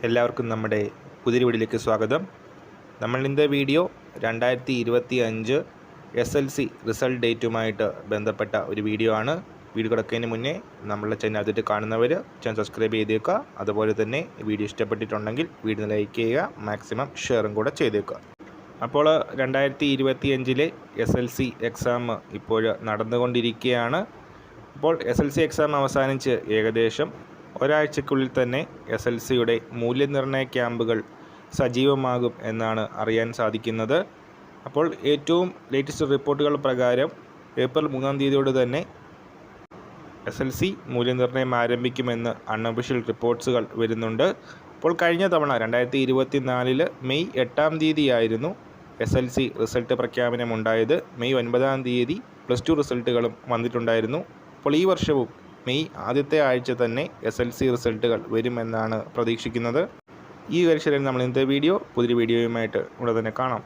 എല്ലാവർക്കും നമ്മുടെ പുതിയ വീഡിയോയിലേക്ക് സ്വാഗതം. നമ്മൾ ഇന്നത്തെ വീഡിയോ 2025 SLC റിസൾട്ട് ഡേറ്റുമായിട്ട് ബന്ധപ്പെട്ട ഒരു വീഡിയോ ആണ്. വീഡിയോ കിടക്കുന്നതിന് മുന്നേ നമ്മളുടെ ചാനൽ ആദ്യമായിട്ട് കാണുന്നവർ ചാനൽ സബ്സ്ക്രൈബ് ചെയ്തേക്കുക. അതുപോലെ തന്നെ വീഡിയോ ഇഷ്ടപ്പെട്ടിട്ടുണ്ടെങ്കിൽ വീഡിയോ ലൈക്ക് ചെയ്യുക, മാക്സിമം ഷെയറും കൂടെ ചെയ്തേക്കുക. അപ്പോൾ 2025 SLC എക്സാം ഇപ്പോൾ നടന്നുകൊണ്ടിരിക്കുകയാണ്. അപ്പോൾ SLC എക്സാം അവസാനിച്ച് ഏകദേശം ഒരാഴ്ചക്കുള്ളിൽ തന്നെ SLCയുടെ മൂല്യനിർണ്ണയ ക്യാമ്പുകൾ സജീവമാകും എന്നാണ് അറിയാൻ സാധിക്കുന്നത്. അപ്പോൾ ഏറ്റവും ലേറ്റസ്റ്റ് റിപ്പോർട്ടുകൾ പ്രകാരം ഏപ്രിൽ 3-ാം തീയതിയോട് തന്നെ SLC മൂല്യനിർണ്ണയം ആരംഭിക്കുമെന്ന് അൺഒഫീഷ്യൽ റിപ്പോർട്ട്സുകൾ വരുന്നുണ്ട്. അപ്പോൾ കഴിഞ്ഞ തവണ 2024 മെയ് 8-ാം തീയതിയായിരുന്നു SLC റിസൾട്ട് പ്രഖ്യാപനമുണ്ടായത്. മെയ് 9-ാം തീയതി +2 റിസൾട്ടുകളും വന്നിട്ടുണ്ടായിരുന്നു. അപ്പോൾ ഈ വർഷവും മെയ് ആദ്യത്തെ ആഴ്ച തന്നെ SLC റിസൾട്ടുകൾ വരുമെന്നാണ് പ്രതീക്ഷിക്കുന്നത്. ഈ കാര്യത്തിൽ നമ്മൾ ഇന്നത്തെ വീഡിയോ പുതിയ വീഡിയോയുമായിട്ട് ഇവിടെ തന്നെ കാണാം.